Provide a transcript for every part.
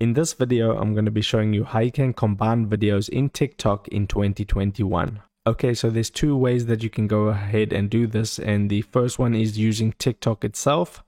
In this video, I'm going to be showing you how you can combine videos in TikTok in 2021. Okay, so there's two ways that you can go ahead and do this, and the first one is using TikTok itself,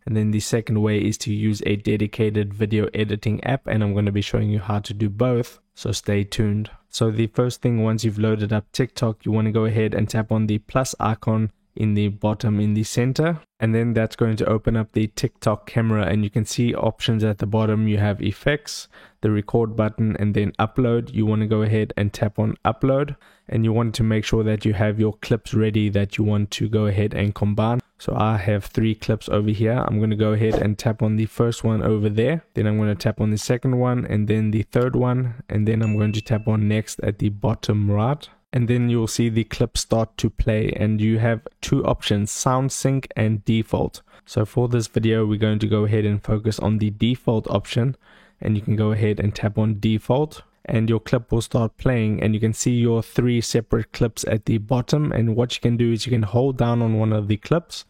and then the second way is to use a dedicated video editing app, and I'm going to be showing you how to do both, so stay tuned. So the first thing, once you've loaded up TikTok, you want to go ahead and tap on the plus icon in the bottom in the center, and then that's going to open up the TikTok camera, and you can see options at the bottom. You have effects, the record button, and then upload. You want to go ahead and tap on upload, and you want to make sure that you have your clips ready that you want to go ahead and combine. So I have 3 clips over here. I'm going to go ahead and tap on the first one over there, then I'm going to tap on the second one, and then the third one, and then I'm going to tap on next at the bottom right. And then you'll see the clip start to play, and you have 2 options, sound sync and default. So for this video, we're going to go ahead and focus on the default option, and you can go ahead and tap on default, and your clip will start playing, and you can see your 3 separate clips at the bottom. And what you can do is you can hold down on one of the clips,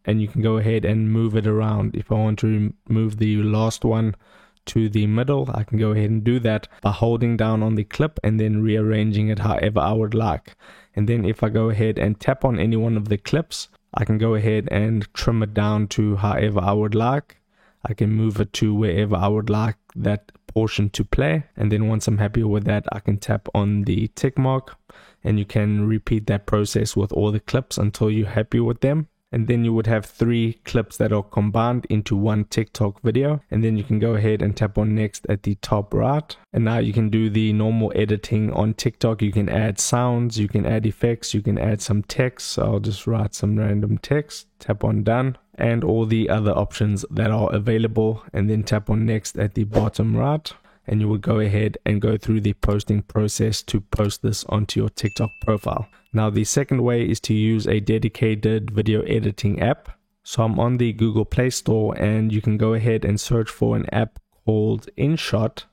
and you can go ahead and move it around. If I want to move the last one to the middle, I can go ahead and do that by holding down on the clip and then rearranging it however I would like. And then if I go ahead and tap on any one of the clips, I can go ahead and trim it down to however I would like. I can move it to wherever I would like that portion to play, and then once I'm happy with that, I can tap on the tick mark, and you can repeat that process with all the clips until you're happy with them. And then you would have 3 clips that are combined into one TikTok video. And then you can go ahead and tap on next at the top right. And now you can do the normal editing on TikTok. You can add sounds, you can add effects, you can add some text. So I'll just write some random text, tap on done, and all the other options that are available. And then tap on next at the bottom right. And you will go ahead and go through the posting process to post this onto your TikTok profile. Now the second way is to use a dedicated video editing app. So I'm on the Google Play Store, and you can go ahead and search for an app called InShot.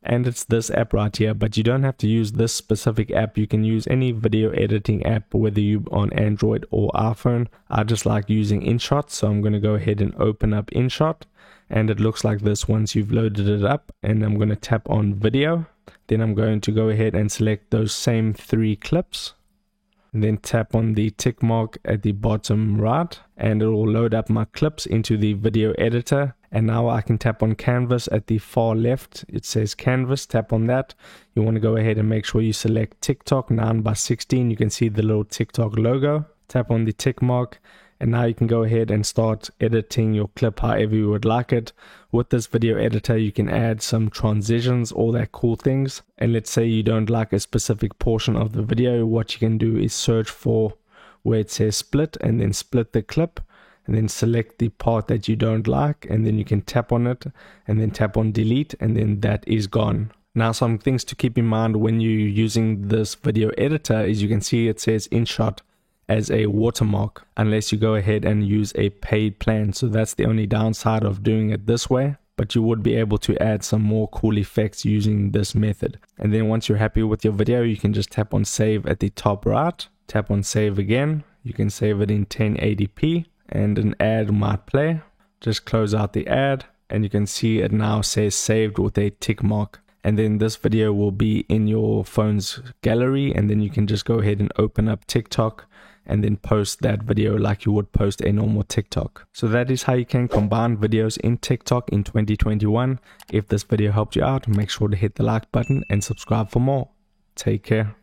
And it's this app right here, but you don't have to use this specific app. You can use any video editing app, whether you're on Android or iPhone. I just like using InShot, so I'm going to go ahead and open up InShot. And it looks like this once you've loaded it up, and I'm going to tap on video. Then I'm going to go ahead and select those same 3 clips, and then tap on the tick mark at the bottom right, and it will load up my clips into the video editor. And now I can tap on canvas at the far left. It says canvas, tap on that. You want to go ahead and make sure you select TikTok 9:16. You can see the little TikTok logo. Tap on the tick mark. And now you can go ahead and start editing your clip however you would like it. With this video editor, you can add some transitions, all that cool things. And let's say you don't like a specific portion of the video, what you can do is search for where it says split, and then split the clip, and then select the part that you don't like, and then you can tap on it, and then tap on delete, and then that is gone. Now some things to keep in mind when you're using this video editor is you can see it says InShot as a watermark unless you go ahead and use a paid plan. So that's the only downside of doing it this way, but you would be able to add some more cool effects using this method. And then once you're happy with your video, you can just tap on save at the top right, tap on save again. You can save it in 1080p, and an ad might play. Just close out the ad, and you can see it now says saved with a tick mark. And then this video will be in your phone's gallery, and then you can just go ahead and open up TikTok and then post that video like you would post a normal TikTok. So that is how you can combine videos in TikTok in 2021. If this video helped you out, make sure to hit the like button and subscribe for more. Take care.